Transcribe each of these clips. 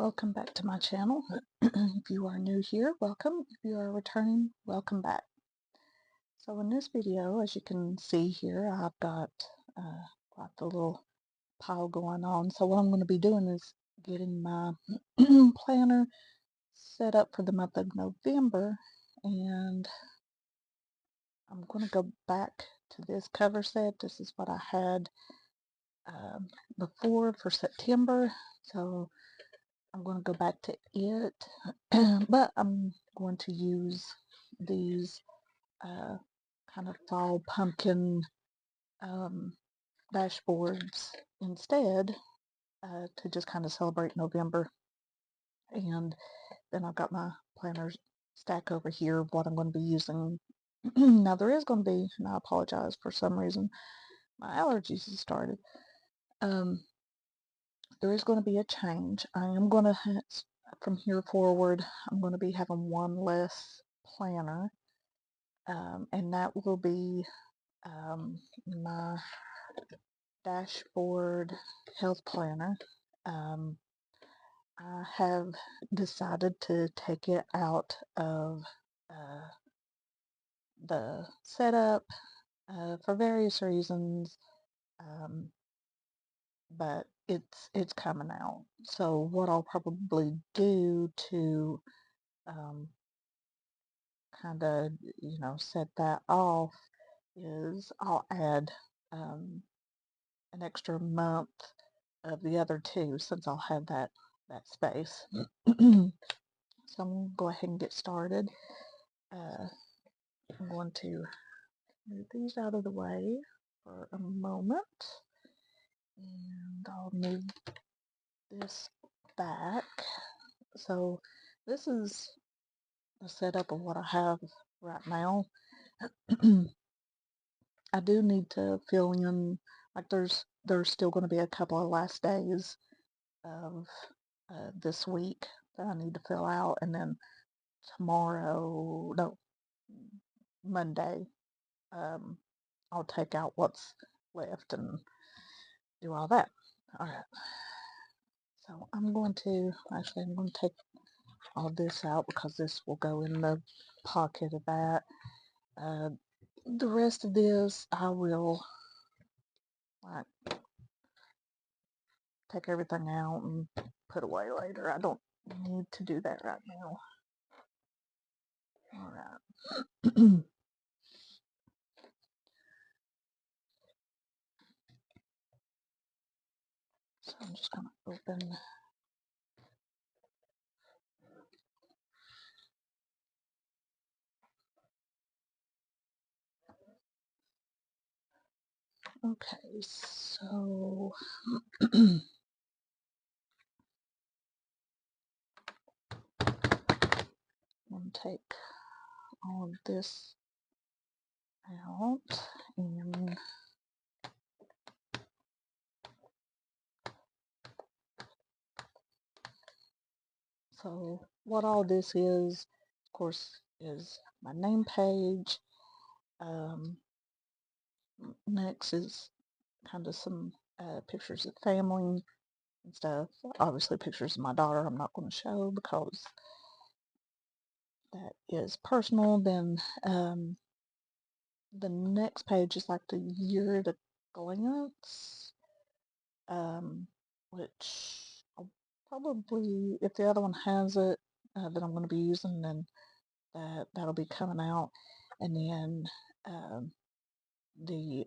Welcome back to my channel. If you are new here, welcome. If you are returning, welcome back. So in this video, as you can see here, I've got the little pile going on. So what I'm going to be doing is getting my planner set up for the month of November, and I'm going to go back to this cover set. This is what I had before for September. So I'm going to go back to it, but I'm going to use these kind of fall pumpkin dashboards instead to just kind of celebrate November. And then I've got my planners stack over here of what I'm going to be using. Now there is going to be, and I apologize, for some reason my allergies have started. There is going to be a change. I am going to, from here forward, I'm going to be having one less planner, and that will be my dashboard health planner. I have decided to take it out of the setup for various reasons, but it's coming out. So what I'll probably do to kind of, set that off is I'll add an extra month of the other two since I'll have that space. So I'm going to go ahead and get started. I'm going to move these out of the way for a moment, and I'll move this back. So this is the setup of what I have right now. I do need to fill in, like there's still going to be a couple of last days of this week that I need to fill out, and then Monday, I'll take out what's left and do all that. All right. So I'm going to take all this out because this will go in the pocket of that. The rest of this I will take everything out and put away later. I don't need to do that right now. All right. So I'm just going to open. Okay, so I'm going to take all of this out, and so what all this is, of course, is my name page. Next is kind of some pictures of family and stuff. Obviously pictures of my daughter I'm not going to show because that is personal. Then the next page is like the year at a glance, which I'll probably, if the other one has it that I'm going to be using, then that'll be coming out. And then the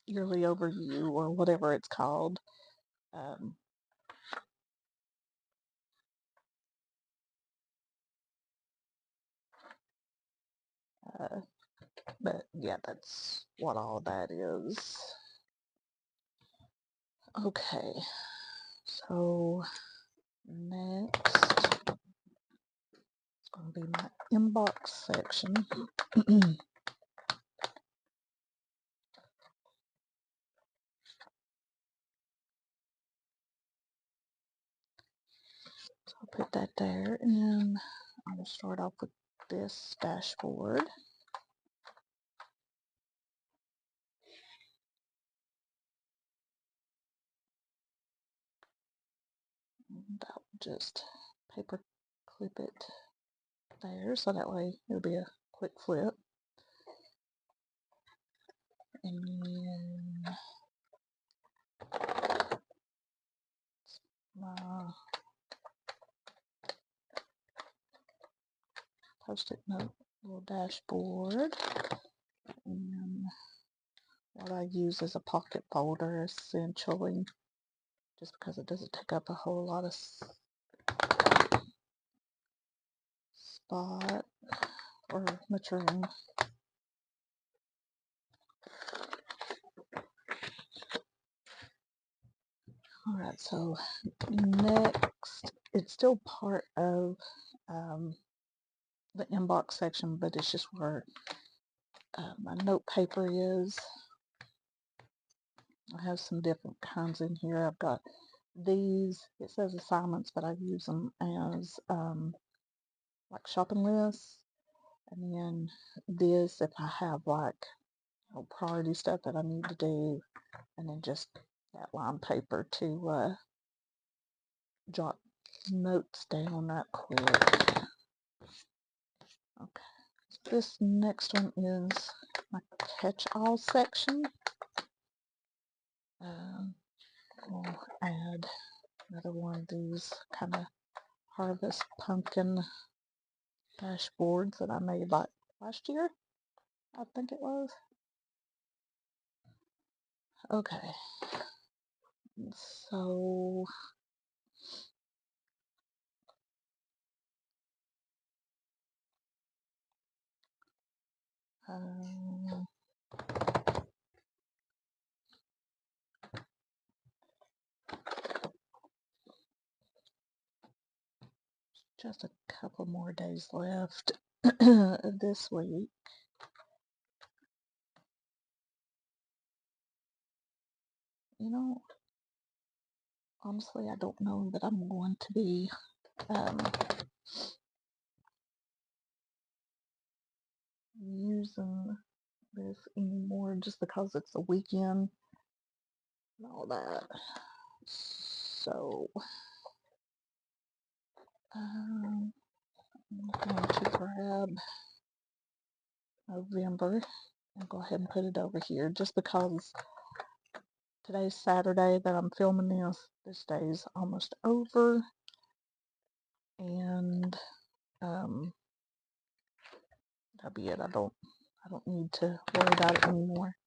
yearly overview, or whatever it's called. But yeah, that's what all that is. Okay, so next it's going to be my inbox section. So I'll put that there, and I'm going to start off with this dashboard. that will just paper clip it there, so that way it'll be a quick flip. And then my post-it note little dashboard, and what I use is a pocket folder essentially, just because it doesn't take up a whole lot of spot or much room. Alright, so next, it's still part of the inbox section, but it's just where my note paper is. I have some different kinds in here. I've got these, it says assignments, but I use them as like shopping lists. And then this, if I have like priority stuff that I need to do, and then just that line paper to jot notes down right quick. Okay, this next one is my catch-all section. We'll add another one of these kind of harvest pumpkin dashboards that I made like last year, I think it was. Okay, so just a couple more days left this week. You know, honestly, I don't know that I'm going to be using this anymore, just because it's a weekend and all that. So I'm going to grab November and go ahead and put it over here, just because today's Saturday that I'm filming this. This day is almost over, and that'll be it. I don't need to worry about it anymore.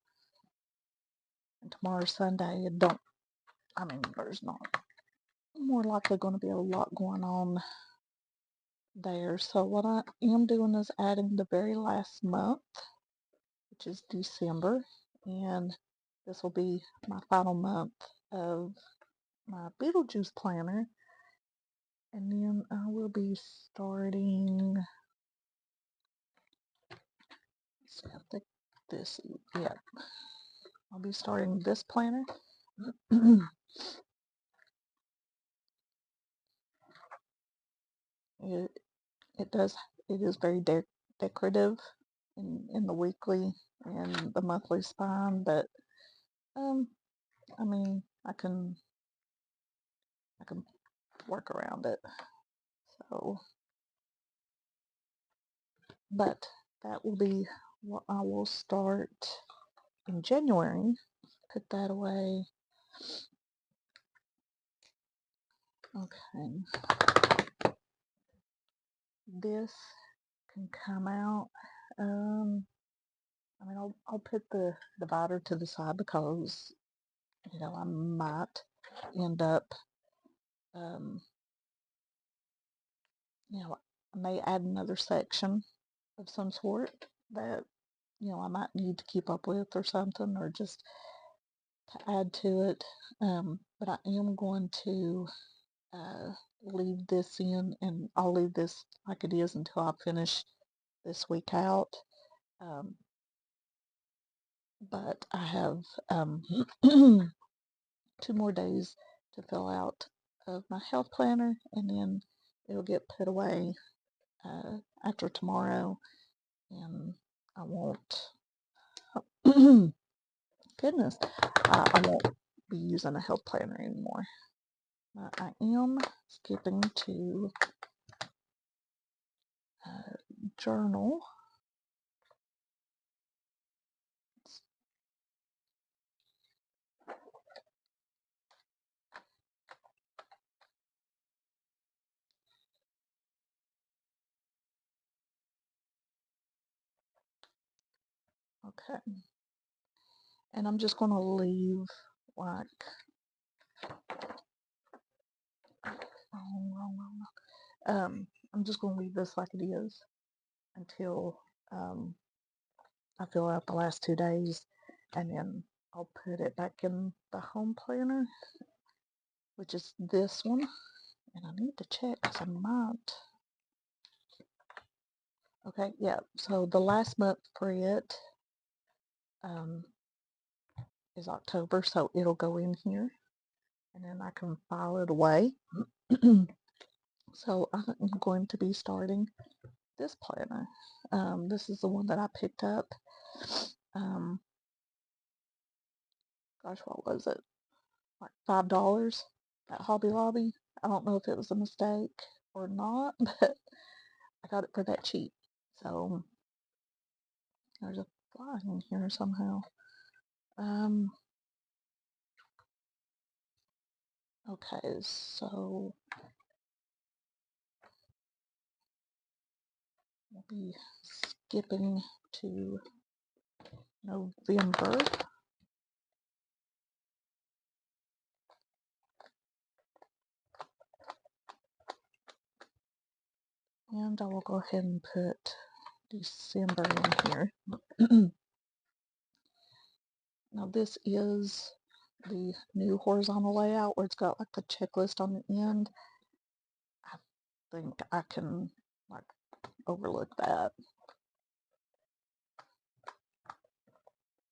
And tomorrow's Sunday. There's not more likely going to be a lot going on there. So what I am doing is adding the very last month, which is December, and this will be my final month of my Beetlejuice planner. And then I will be starting, let's see, I think this, yeah, I'll be starting this planner. It is very decorative in the weekly and the monthly spine, but I can work around it. So, but that will be what I will start in January. Put that away. Okay. This can come out. I'll put the divider to the side because, I might end up, I may add another section of some sort that, I might need to keep up with or something, or just to add to it. But I am going to leave this in, and I'll leave this like it is until I finish this week out. But I have 2 more days to fill out of my health planner, and then it'll get put away after tomorrow, and I won't, goodness, I won't be using a health planner anymore. I am skipping to journal. Okay. And I'm just going to leave like, I'm just going to leave this like it is until I fill out the last 2 days, and then I'll put it back in the home planner, which is this one. And I need to check because I might. Okay, yeah, so the last month for it is October, so it'll go in here, and then I can file it away. So I'm going to be starting this planner. This is the one that I picked up. Gosh, what was it? Like $5 at Hobby Lobby. I don't know if it was a mistake or not, but I got it for that cheap. So there's a fly in here somehow. Okay, so we'll be skipping to November. And I will go ahead and put December in here. Now this is the new horizontal layout where it's got like the checklist on the end. I think I can like overlook that.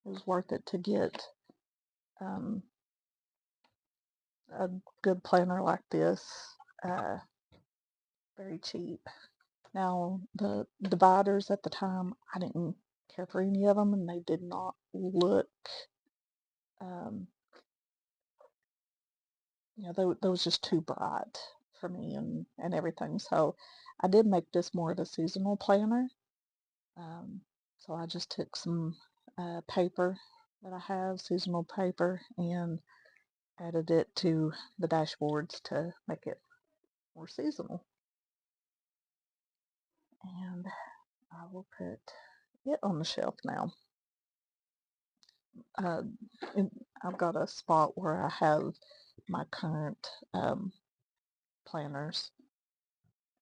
It was worth it to get a good planner like this, very cheap. Now the dividers at the time, I didn't care for any of them, and they did not look, they was just too bright for me and everything. So I did make this more of a seasonal planner. So I just took some paper that I have, seasonal paper, and added it to the dashboards to make it more seasonal. And I will put it on the shelf now. I've got a spot where I have my current planners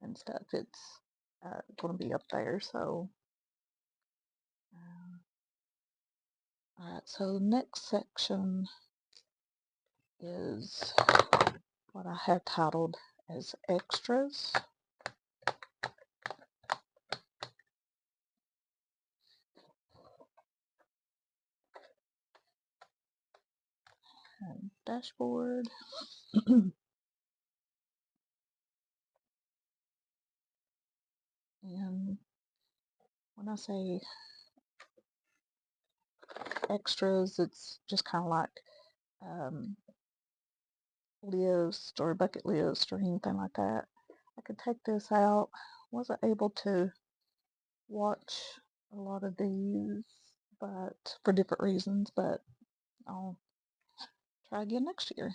and stuff. It's going to be up there. So, all right. So the next section is what I have titled as extras. And dashboard. And when I say extras, it's just kind of like list or bucket list or anything like that. I could take this out. Wasn't able to watch a lot of these, but for different reasons, but I'll try again next year.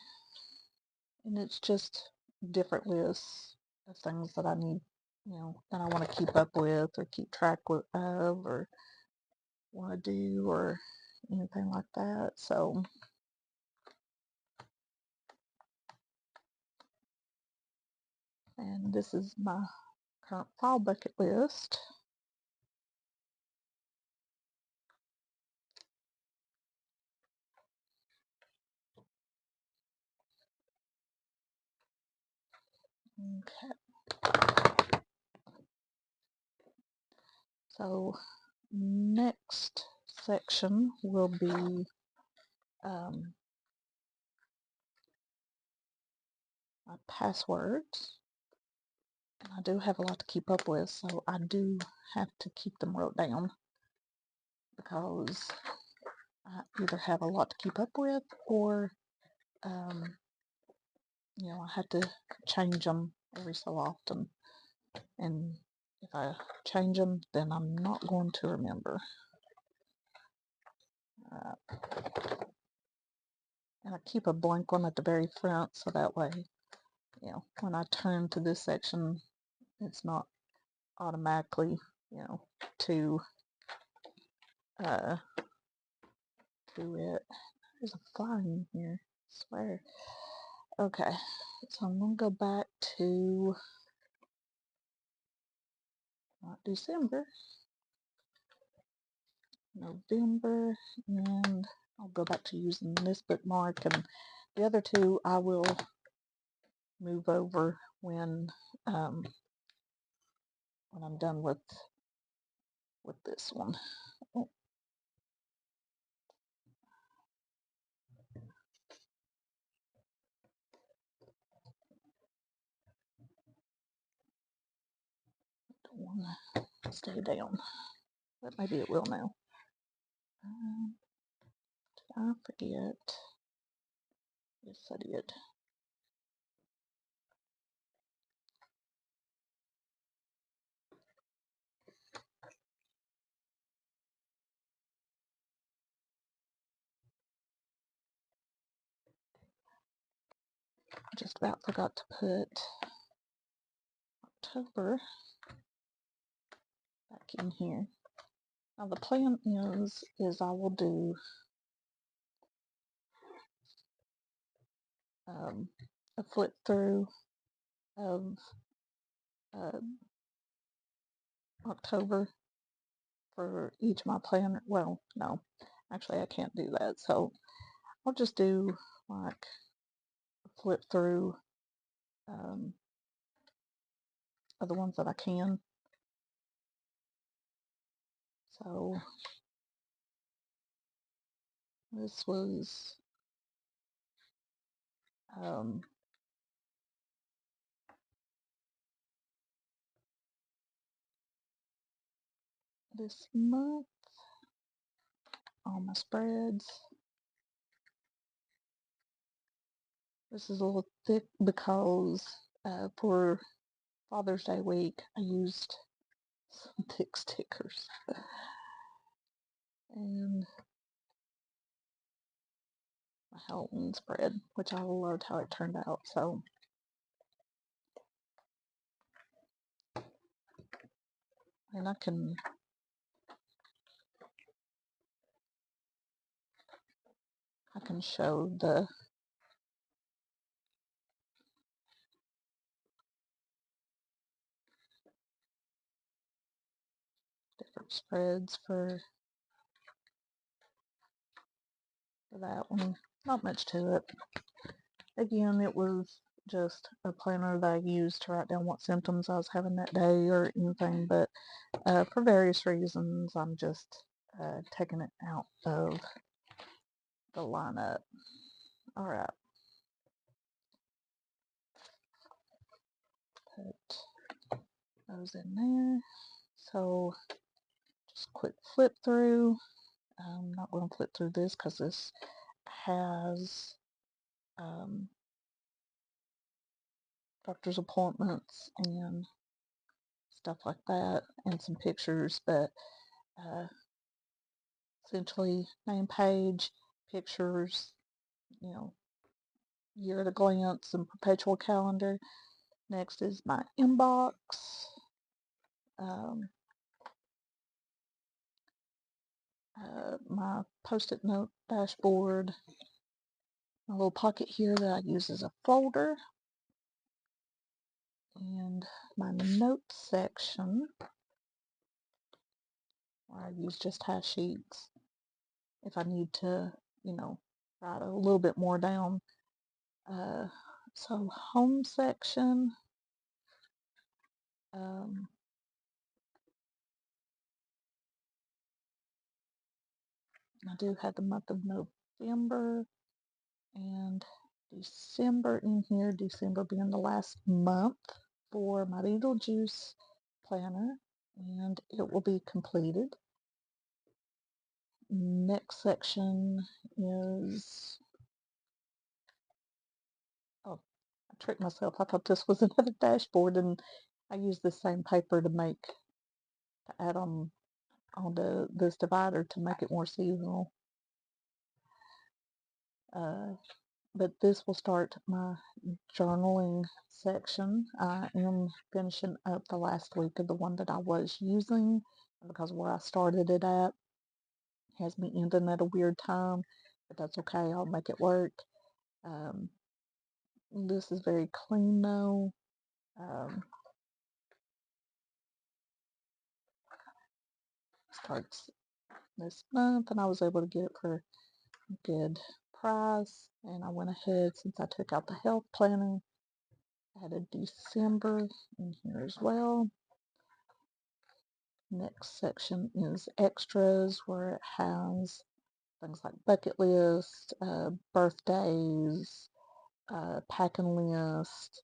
And it's just different lists of things that I need, that I want to keep up with or keep track of or want to do or anything like that. So and this is my current fall bucket list. Okay. So next section will be my passwords. And I do have a lot to keep up with, so I do have to keep them wrote down because I either have a lot to keep up with or you know, I have to change them every so often. And if I change them, then I'm not going to remember. And I keep a blank one at the very front so that way, you know, when I turn to this section, it's not automatically, you know, to uh, to it. There's a fly in here, I swear. Okay, so I'm gonna go back to not December, November, and I'll go back to using this bookmark, and the other two I will move over when I'm done with this one. Oh, don't want to stay down, but maybe it will now. Did I forget? Yes, I did. Just about forgot to put October back in here. Now the plan is I will do a flip through of uh, October for each of my planner. Well, no, actually I can't do that. So I'll just do like a flip through of the ones that I can. So this was um, this month, all my spreads. This is a little thick because for Father's Day week I used some thick stickers. And my Halloween spread, which I loved how it turned out. So and I can show the different spreads for that one. Not much to it. Again, it was just a planner that I used to write down what symptoms I was having that day or anything, but for various reasons, I'm just taking it out of the lineup. All right. Put those in there. So just quick flip through. I'm not going to flip through this because this has doctor's appointments and stuff like that, and some pictures, but essentially name page, pictures, you know, year at a glance, and perpetual calendar. Next is my inbox, um, my post-it note dashboard, a little pocket here that I use as a folder, and my notes section where I use just hash sheets if I need to, you know, write a little bit more down. So home section, um, I do have the month of November and December in here, December being the last month for my Beetlejuice planner, and it will be completed. Next section is, oh, tricked myself. I thought this was another dashboard, and I used the same paper to add onto this divider to make it more seasonal. But this will start my journaling section. I am finishing up the last week of the one that I was using because where I started it at has me ending at a weird time, but that's okay. I'll make it work. Um, this is very clean though. Starts this month, and I was able to get it for a good price. And I went ahead, since I took out the health planner, added December in here as well. Next section is extras, where it has things like bucket list, birthdays, packing list,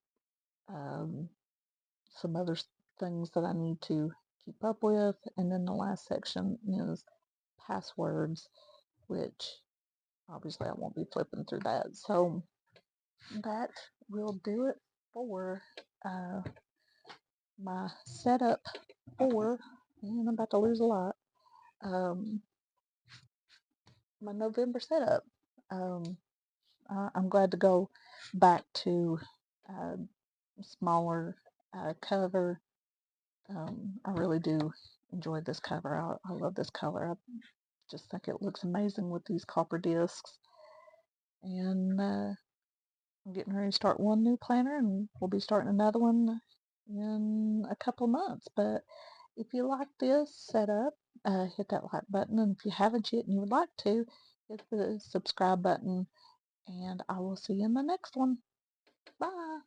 some other things that I need to keep up with. And then the last section is passwords, which obviously I won't be flipping through that. So that will do it for uh, my setup for, and I'm about to lose a lot, my November setup. Um, I'm glad to go back to uh, smaller cover. I really do enjoy this cover. I love this color. I just think it looks amazing with these copper discs. And I'm getting ready to start one new planner, and we'll be starting another one in a couple of months. But if you like this setup, hit that like button. And if you haven't yet and you would like to, hit the subscribe button. And I will see you in the next one. Bye.